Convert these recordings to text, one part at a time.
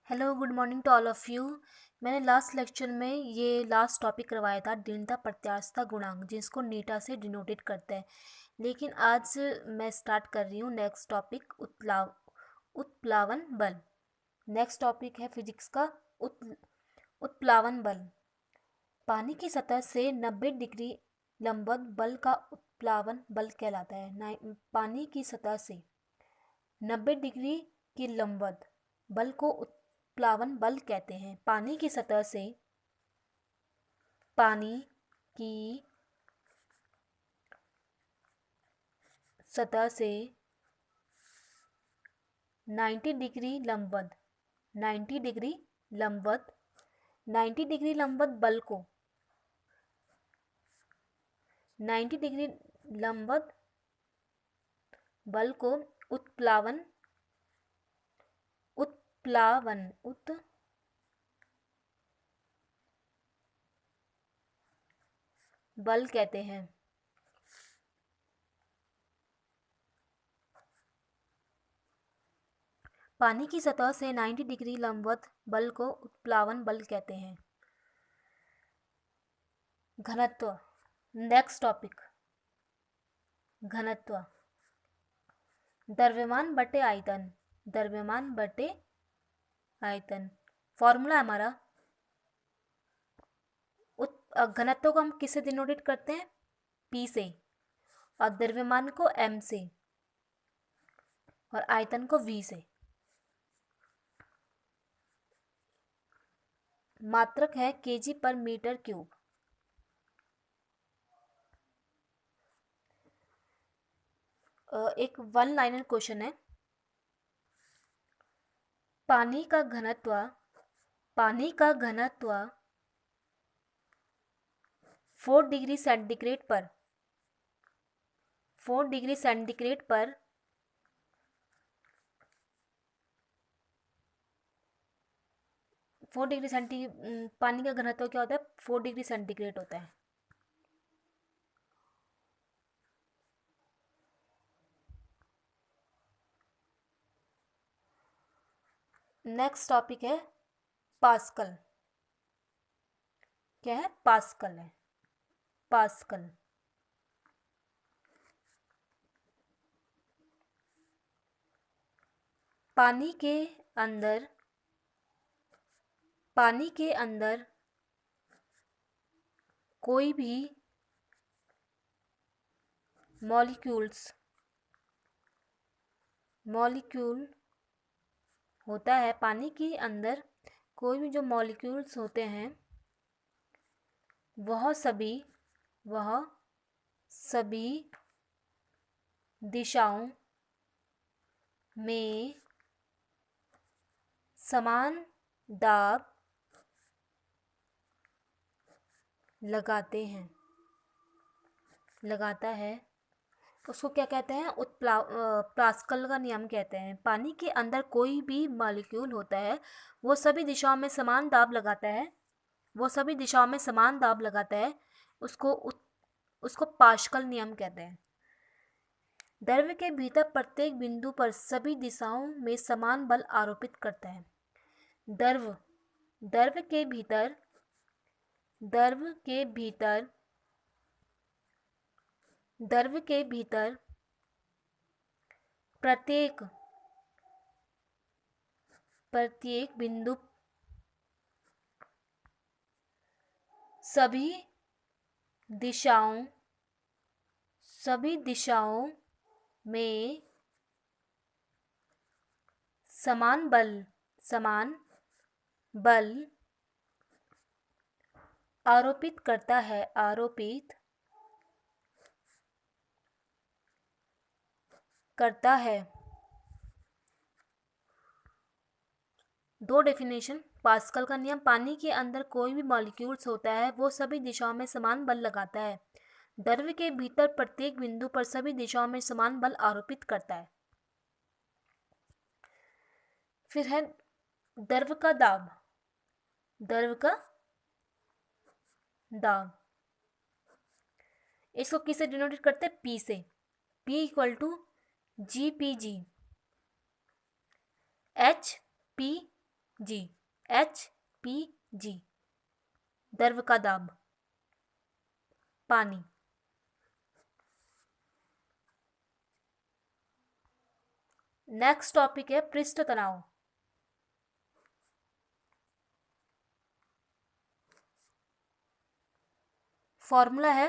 Hello good morning to all of you. मैंने last lecture में ये लास्ट टॉपिक करवाया था दीनता प्रत्यास्थता गुणांक, जिसको नीटा से डिनोटेड करते हैं। लेकिन आज मैं स्टार्ट कर रही हूँ नेक्स्ट टॉपिक उत्प्लावन बल। नेक्स्ट टॉपिक है फिजिक्स का उत्प्लावन बल। पानी की सतह से 90 डिग्री लंबवत बल का उत्प्लावन बल कहलाता है। पानी की सतह से 90 डिग्री की लंबवत बल को उत्प्लावन बल कहते हैं। पानी की सतह से 90 डिग्री लंबवत 90 डिग्री लंबवत 90 डिग्री लंबवत बल को 90 डिग्री लंबवत बल को उत्प्लावन बल कहते हैं। पानी की सतह से 90 डिग्री लंबवत बल को उत्प्लावन बल कहते हैं। घनत्व। नेक्स्ट टॉपिक घनत्व। द्रव्यमान बटे आयतन। द्रव्यमान बटे आयतन फॉर्मूला हमारा घनत्व को हम किससे डिनोटेट करते हैं? P से, और द्रव्यमान को M से, और आयतन को V से। मात्रक है kg पर मीटर क्यूब। एक वन लाइनर क्वेश्चन है। पानी का घनत्व 4 डिग्री सेंटीग्रेड पर 4 डिग्री सेंटीग्रेड पर पानी का घनत्व क्या होता है? 4 डिग्री सेंटीग्रेड होता है। नेक्स्ट टॉपिक है पास्कल। क्या है? पास्कल है। पास्कल पानी के अंदर कोई भी मॉलिक्यूल होता है। पानी के अंदर कोई भी जो मॉलिक्यूल्स होते हैं वह सभी दिशाओं में समान दाब लगाता है। उसको क्या कहते हैं? पास्कल का नियम कहते हैं। पानी के अंदर कोई भी मॉलिक्यूल होता है वो सभी दिशाओं में समान दाब लगाता है। उसको पास्कल नियम कहते हैं। द्रव्य के भीतर प्रत्येक बिंदु पर सभी दिशाओं में समान बल आरोपित करता है। द्रव्य के भीतर प्रत्येक बिंदु सभी दिशाओं में समान बल आरोपित करता है। दो डेफिनेशन। पास्कल का नियम: पानी के अंदर कोई भी मॉलिक्यूल्स होता है वो सभी दिशाओं में समान बल लगाता है। द्रव्य के भीतर प्रत्येक बिंदु पर सभी दिशाओं में समान बल आरोपित करता है। फिर है द्रव्य का दाब। इसको किससे डिनोटेट करते हैं? P से। P equal to GPG। H P G, HPG, द्रव का दाब, पानी। नेक्स्ट टॉपिक है पृष्ठ तनाव। फॉर्मूला है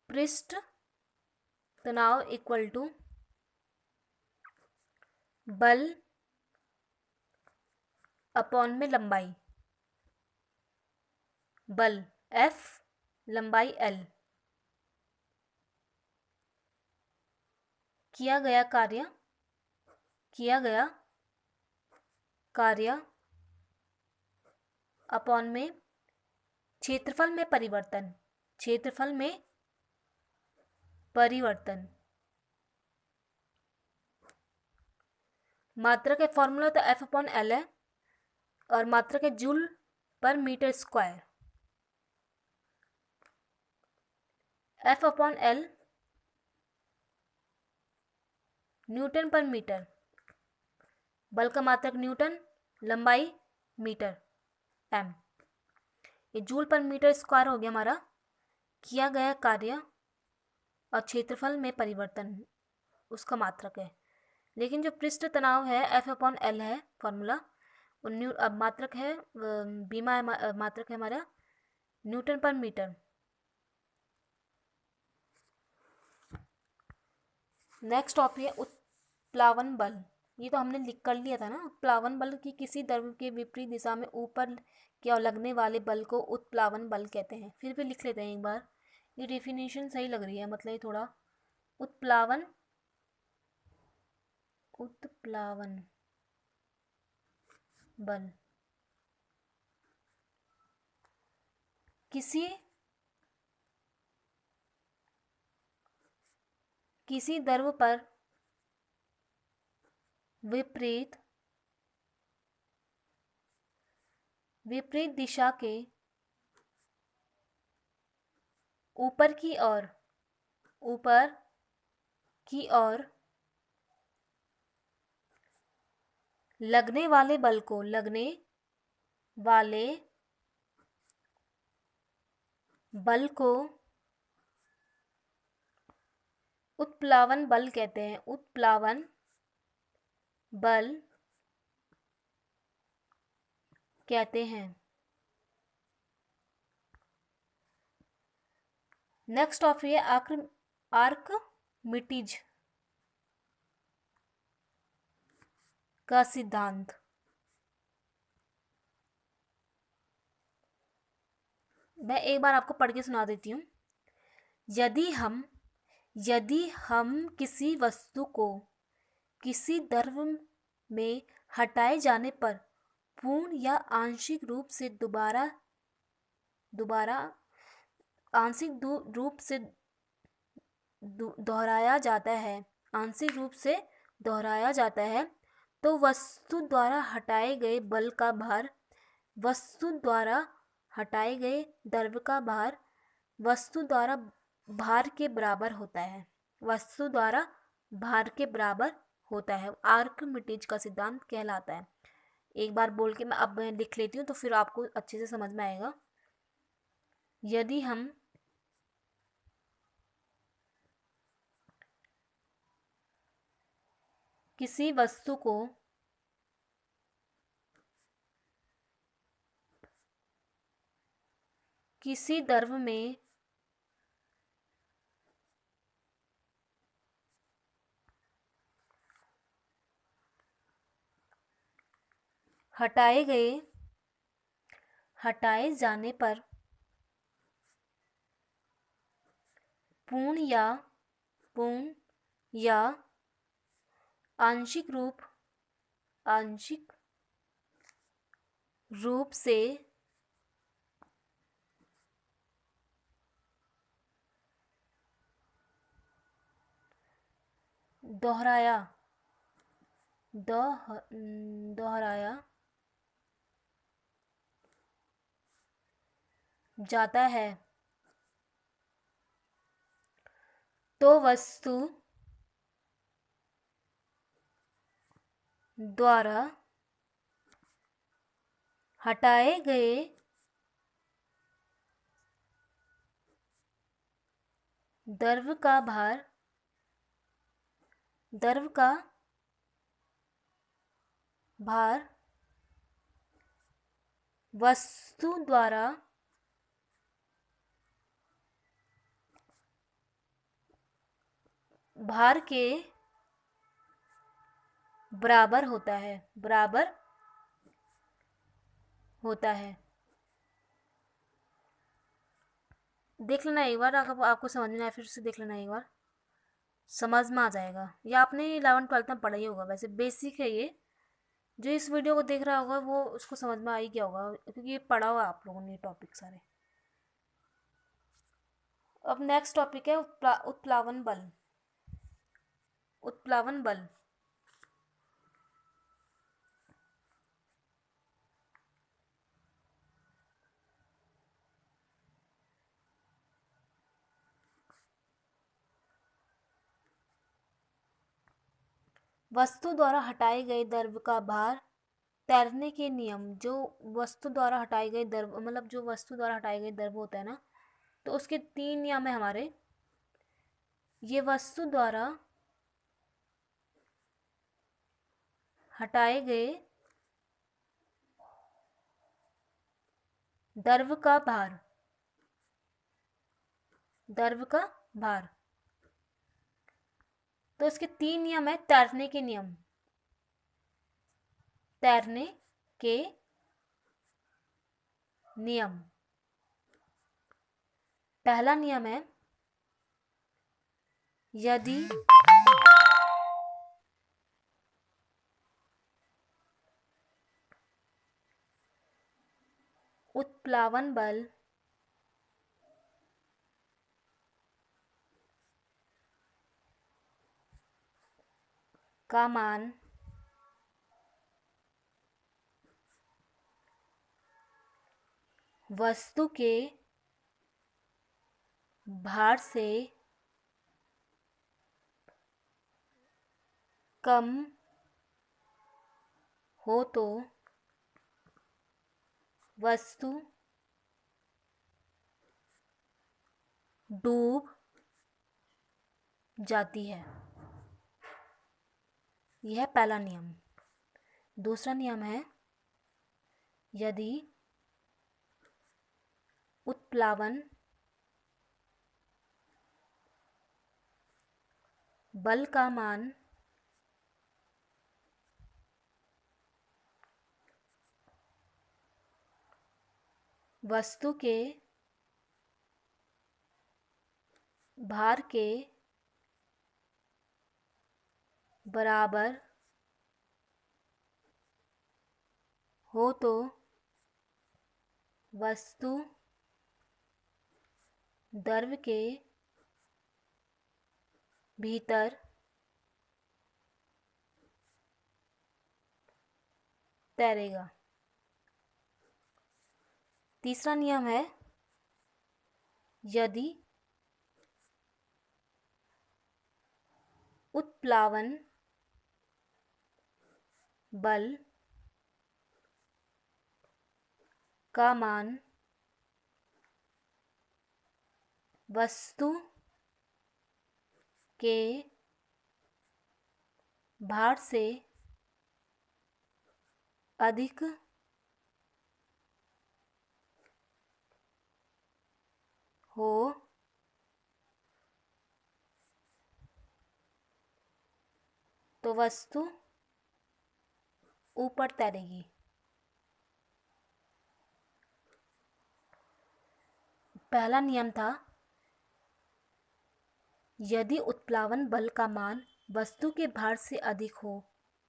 पृष्ठ तनाव इक्वल टू बल अपॉन में लंबाई, बल F, लंबाई L। किया गया कार्य अपॉन में क्षेत्रफल में परिवर्तन। मात्रक का फॉर्मूला तो F अपॉन L है और मात्रक है जूल पर metre square. F upon L newton पर मीटर, बल का मात्रक न्यूटन, लंबाई मीटर m। ये जूल पर मीटर स्क्वायर हो गया हमारा किया गया कार्य और क्षेत्रफल में परिवर्तन उसका मात्रक है। लेकिन जो पृष्ठ तनाव है F अपॉन L है फॉर्मूला, अब मात्रक है बीमा मात्रक है हमारा न्यूटन पर मीटर। नेक्स्ट टॉपिक है उत्प्लावन बल। ये तो हमने लिख कर लिया था ना। उत्प्लावन बल की किसी द्रव के विपरीत दिशा में ऊपर की ओर लगने वाले बल को उत्प्लावन बल कहते हैं। फिर भी लिख लेते हैं एक बार, ये डेफिनेशन सही लग रही है, मतलब ये थोड़ा उत्प्लावन बल किसी द्रव पर विपरीत दिशा के ऊपर की ओर लगने वाले बल को उत्प्लावन बल कहते हैं। उत्प्लावन बल कहते हैं। नेक्स्ट टॉपिक है आर्कमिटीज का सिद्धांत। मैं एक बार आपको पढ़ के सुना देती हूँ। यदि हम किसी वस्तु को किसी द्रव में हटाए जाने पर पूर्ण या आंशिक रूप से दोहराया जाता है तो वस्तु द्वारा हटाए गए बल का भार वस्तु द्वारा हटाए गए द्रव का भार वस्तु द्वारा भार के बराबर होता है। आर्कमिटीज का सिद्धांत कहलाता है। एक बार बोल के मैं लिख लेती हूँ तो फिर आपको अच्छे से समझ में आएगा। यदि हम किसी वस्तु को किसी द्रव में हटाए जाने पर पूर्ण या आंशिक रूप से दोहराया जाता है तो वस्तु द्वारा हटाए गए द्रव का भार वस्तु द्वारा भार के बराबर होता है। देख लेना एक बार, अगर आपको समझ में आए फिर से देख लेना एक बार, समझ में आ जाएगा। ये आपने 11th-12th में पढ़ा ही होगा, वैसे बेसिक है ये। जो इस वीडियो को देख रहा होगा वो उसको समझ में आ ही गया होगा, क्योंकि ये पढ़ा हुआ आप लोगों ने ये टॉपिक सारे। अब नेक्स्ट टॉपिक है उत्प्लावन बल। वस्तु द्वारा हटाए गए द्रव का भार, तैरने के नियम। जो वस्तु द्वारा हटाए गए द्रव, मतलब जो वस्तु द्वारा हटाए गए द्रव होता है ना, तो उसके 3 नियम है हमारे। ये वस्तु द्वारा हटाए गए द्रव का भार, तो इसके 3 नियम है। तैरने के नियम। पहला नियम है, यदि उत्प्लावन बल का मान वस्तु के भार से कम हो तो वस्तु डूब जाती है। यह है पहला नियम। दूसरा नियम है, यदि उत्प्लावन बल का मान वस्तु के भार के बराबर हो तो वस्तु द्रव के भीतर तैरेगा। तीसरा नियम है, यदि उत्प्लावन बल का मान वस्तु के भार से अधिक हो तो वस्तु ऊपर तैरेगी। पहला नियम था, यदि उत्प्लावन बल का मान वस्तु के भार से अधिक हो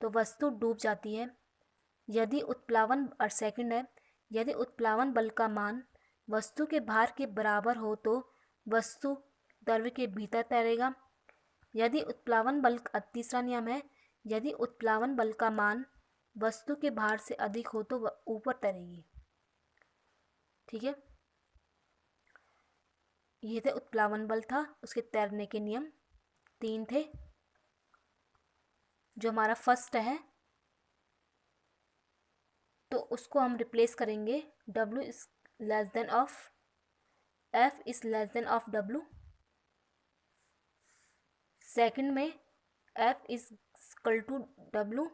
तो वस्तु डूब जाती है। यदि उत्प्लावन, और सेकंड है, यदि उत्प्लावन बल का मान वस्तु के भार के बराबर हो तो वस्तु द्रव के भीतर तैरेगा। यदि उत्प्लावन बल, तीसरा नियम है, यदि उत्प्लावन बल का मान वस्तु के भार से अधिक हो तो वह ऊपर तैरेगी। ठीक है, ये थे उत्प्लावन बल था, उसके तैरने के नियम 3 थे। जो हमारा फर्स्ट है, तो उसको हम रिप्लेस करेंगे W is less than of F is less than of W। Second में F is equal to W,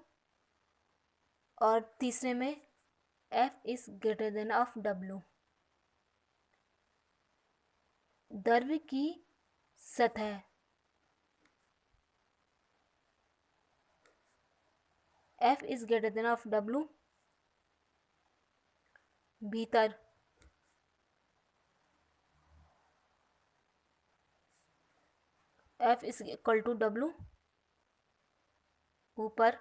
और तीसरे में F is greater than of W। द्रव्य की सतह F is greater than of W, भीतर F is equal to W, ऊपर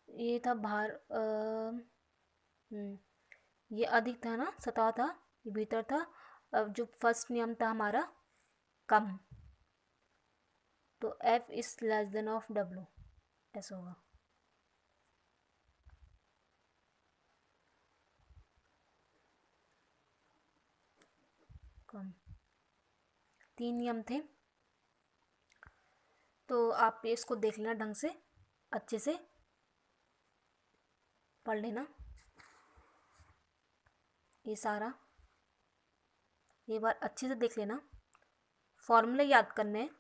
ये था बाहर, ये अधिक था ना, सतह था, ये भीतर था। अब जो फर्स्ट नियम था हमारा कम, तो F is less than of W, ऐसा होगा। कम, 3 नियम थे, तो आप इसको देख लेना ढंग से, अच्छे से पढ़ लेना ये सारा, ये बार अच्छे से देख लेना। फॉर्मूले याद करने हैं,